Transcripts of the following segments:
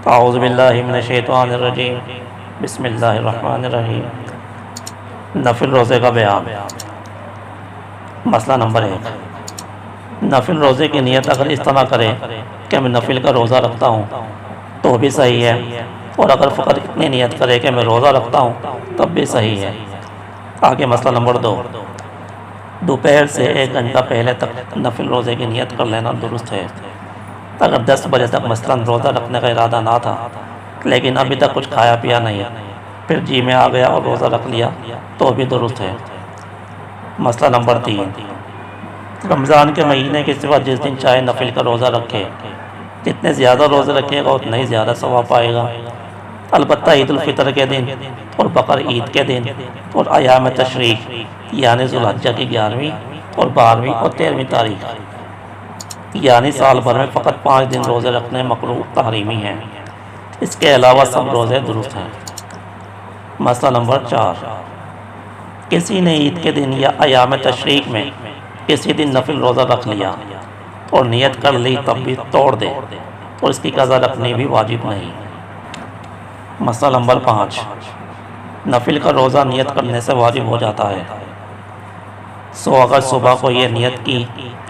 اعوذ باللہ من الشیطان الرجیم، بسم اللہ الرحمن الرحیم۔ نفل روزے کا بیان۔ مسئلہ نمبر 1، نفل روزے کی نیت اگر اس طرح کرے کہ میں نفل کا روزہ رکھتا ہوں تو بھی صحیح ہے، اور اگر فقط اتنی نیت کرے کہ میں روزہ رکھتا ہوں تب بھی صحیح ہے۔ آگے مسئلہ نمبر 2، دوپہر سے 1 گھنٹہ پہلے تک نفل روزے کی نیت کر لینا درست ہے۔ اگر 10 بجے تک مثلاً روزہ رکھنے کا ارادہ نہ تھا لیکن ابھی تک کچھ کھایا پیا نہیں، پھر جی میں آ گیا اور روزہ رکھ لیا تو بھی درست ہے۔ مسئلہ نمبر 3، رمضان کے مہینے کے سوا جس دن چاہے نفل کا روزہ رکھے، جتنے زیادہ روزے رکھے گا اتنا ہی زیادہ ثواب پائے گا۔ البتہ عید الفطر کے دن اور بقر عید کے دن اور ایام تشریق یعنی ذوالحجہ کی 11ویں اور 12ویں اور 13ویں تاریخ یعنی سال بھر میں فقط 5 دن روزے رکھنے مکروہ تحریمی ہیں، اس کے علاوہ سب روزے درست ہیں۔ مسئلہ نمبر 4، کسی نے عید کے دن یا ایام تشریق میں کسی دن نفل روزہ رکھ لیا اور نیت کر لی تب بھی توڑ دے اور اس کی قضا رکھنی بھی واجب نہیں۔ مسئلہ نمبر 5، نفل کا روزہ نیت کرنے سے واجب ہو جاتا ہے، سو اگر صبح کو یہ نیت کی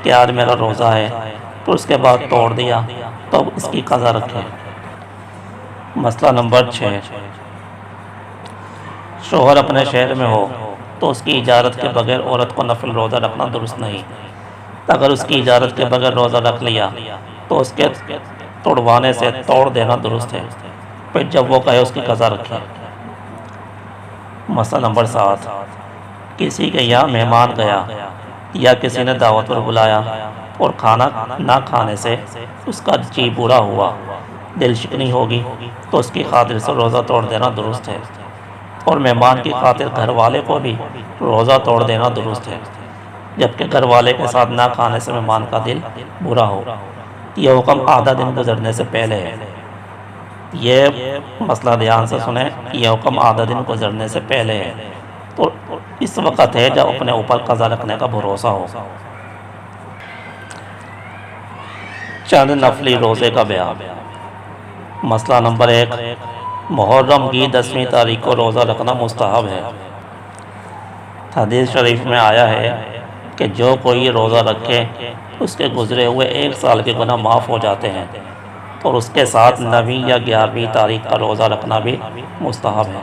کہ آج میرا روزہ ہے تو اس کے بعد توڑ دیا تو اس کی قضا رکھے۔ مسئلہ نمبر 6، شوہر اپنے شہر میں ہو تو اس کی اجازت کے بغیر عورت کو نفل روزہ رکھنا درست نہیں۔ اگر اس کی اجازت کے بغیر روزہ رکھ لیا تو اس کے توڑوانے سے توڑ دینا درست ہے، پھر جب وہ کہے اس کی قضا رکھے۔ مسئلہ نمبر 7، کسی کے یہاں مہمان گیا یا کسی نے دعوت پر بلایا اور کھانا نہ کھانے سے اس کا جی برا ہوا، دل شکنی ہوگی تو اس کی خاطر سے روزہ توڑ دینا درست ہے، اور مہمان کی خاطر گھر والے کو بھی روزہ توڑ دینا درست ہے، جبکہ گھر والے کے ساتھ نہ کھانے سے مہمان کا دل برا ہو۔ یہ حکم آدھا دن گزرنے سے پہلے ہے۔ یہ مسئلہ دھیان سے سنیں، یہ حکم آدھا دن گزرنے سے پہلے ہے تو اس وقت ہے جب اپنے اوپر قضا رکھنے کا بھروسہ ہو۔ چند نفلی روزے کا بیان۔ مسئلہ نمبر 1، محرم کی 10ویں تاریخ کو روزہ رکھنا مستحب ہے۔ حدیث شریف میں آیا ہے کہ جو کوئی روزہ رکھے اس کے گزرے ہوئے 1 سال کے گناہ معاف ہو جاتے ہیں، اور اس کے ساتھ 9ویں یا 11ویں تاریخ کا روزہ رکھنا بھی مستحب ہے۔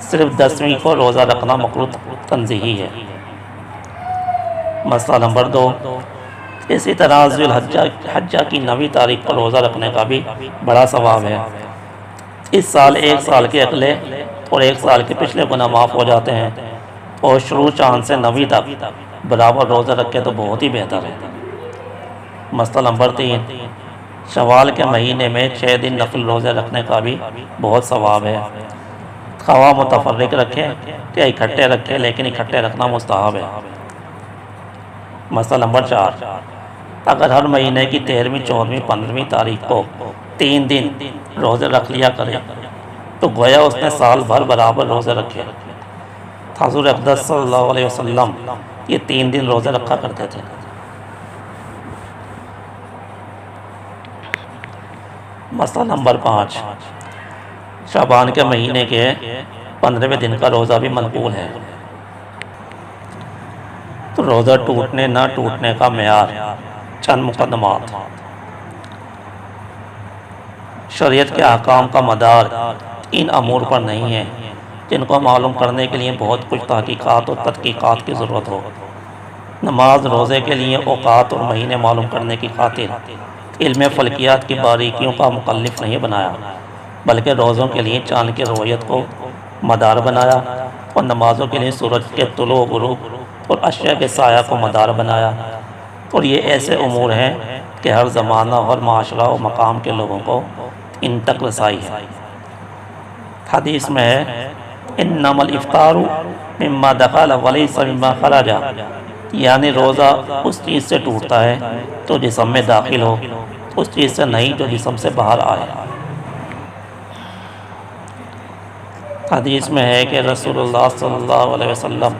صرف 10ویں کو روزہ رکھنا مکروہ تنزیہی ہے۔ مسئلہ نمبر 2، اسی طرح ذوالحجہ کی 9ویں تاریخ کو روزہ رکھنے کا بھی بڑا ثواب ہے۔ اس سال 1 سال کے اگلے اور 1 سال کے پچھلے گناہ معاف ہو جاتے ہیں، اور شروع چاند سے 9ویں تک برابر روزہ رکھے تو بہت ہی بہتر ہے۔ مسئلہ نمبر 3، شوال کے مہینے میں 6 دن نفل روزے رکھنے کا بھی بہت ثواب ہے، خواہ متفرق رکھے کہ اکٹھے رکھے، لیکن اکٹھے رکھنا مستحب ہے۔ مسئلہ نمبر 4، اگر ہر مہینے کی 13ویں، 14ویں، 15ویں تاریخ کو 3 دن روزے رکھ لیا کرے تو گویا اس نے سال بھر برابر روزے رکھے۔ حضور اقدس صلی اللہ علیہ وسلم یہ 3 دن روزے رکھا کرتے تھے۔ مسئلہ نمبر 5، شعبان کے مہینے کے 15ویں دن کا روزہ بھی مقبول ہے۔ تو روزہ ٹوٹنے نہ ٹوٹنے کا معیار، چند مقدمات۔ شریعت کے احکام کا مدار ان امور پر نہیں ہے جن کو معلوم کرنے کے لیے بہت کچھ تحقیقات اور تدقیقات کی ضرورت ہو۔ نماز روزے کے لیے اوقات اور مہینے معلوم کرنے کی خاطر علم فلکیات کی باریکیوں کا مکلف نہیں بنایا، بلکہ روزوں کے لیے چاند کی رویت کو مدار بنایا، اور نمازوں کے لیے سورج کے طلوع و غروب اور اشیاء کے سایہ کو مدار بنایا، اور یہ ایسے امور ہیں کہ ہر زمانہ اور معاشرہ و مقام کے لوگوں کو ان تک رسائی ہے۔ حدیث میں ہے انما الافطار مما دخل ولیس مما خرج، یعنی روزہ اس چیز سے ٹوٹتا ہے تو جسم میں داخل ہو، اس چیز سے نہیں جو جسم سے باہر آئے۔ حدیث میں ہے کہ رسول اللہ صلی اللہ علیہ وسلم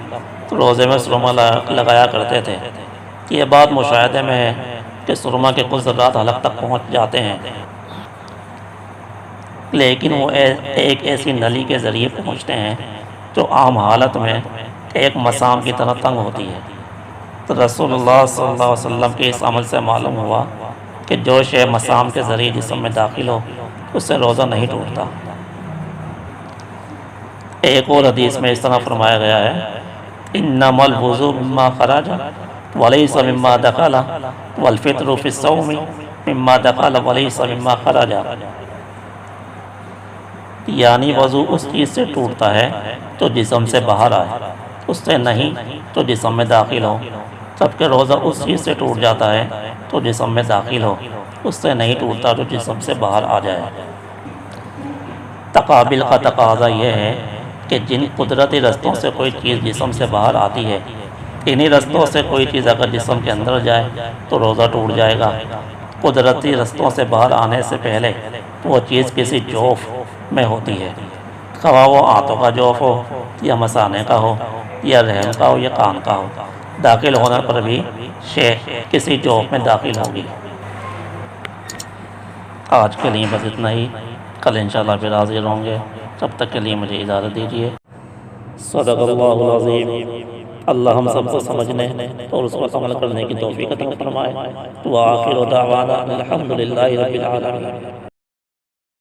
روزے میں سرما لگایا کرتے تھے۔ یہ بات مشاہدے میں ہے کہ سرما کے کچھ ذرات حلق تک پہنچ جاتے ہیں۔ لیکن وہ ایک ایسی نلی کے ذریعے پہنچتے ہیں جو عام حالت میں ایک مسام کی طرح تنگ ہوتی ہے۔ تو رسول اللہ صلی اللہ علیہ وسلم کے اس عمل سے معلوم ہوا کہ جو شے مسام کے ذریعے جسم میں داخل ہو اس سے روزہ نہیں ٹوٹتا۔ ایک اور حدیث میں اس طرح فرمایا گیا ہے، انما الوضوء مما خرج وليس مما دخل والفطر في الصوم مما دخل وليس مما خرج، یعنی وضو اس چیز سے ٹوٹتا ہے تو جسم سے باہر آئے، اس سے نہیں تو جسم میں داخل ہو، جبکہ روزہ اس چیز سے ٹوٹ جاتا ہے تو جسم میں داخل ہو، اس سے نہیں ٹوٹتا جو جسم سے باہر آ جائے۔ تقابل کا تقاضا یہ ہے کہ جن قدرتی رستوں سے کوئی چیز جسم سے باہر آتی ہے، انہی رستوں سے کوئی چیز اگر جسم کے اندر جائے تو روزہ ٹوٹ جائے گا۔ قدرتی رستوں سے باہر آنے سے پہلے وہ چیز کسی جوف میں ہوتی ہے، خواہ وہ آنتوں کا جوف ہو یا مثانے کا ہو یا رحم کا ہو یا کان کا ہو، داخل ہونے پر بھی شے کسی جوف میں داخل ہوگی۔ آج کے لیے بس اتنا ہی، کل انشاءاللہ پھر حاضر ہوں گے، تب تک کے لیے مجھے اجازت دیجیے۔ صدق اللہ العظیم۔ اللہ ہم سب کو سمجھنے اور اس پر عمل کرنے کی توفیق عطا فرمائے۔ وآخر دعوانا الحمدللہ رب العالمین۔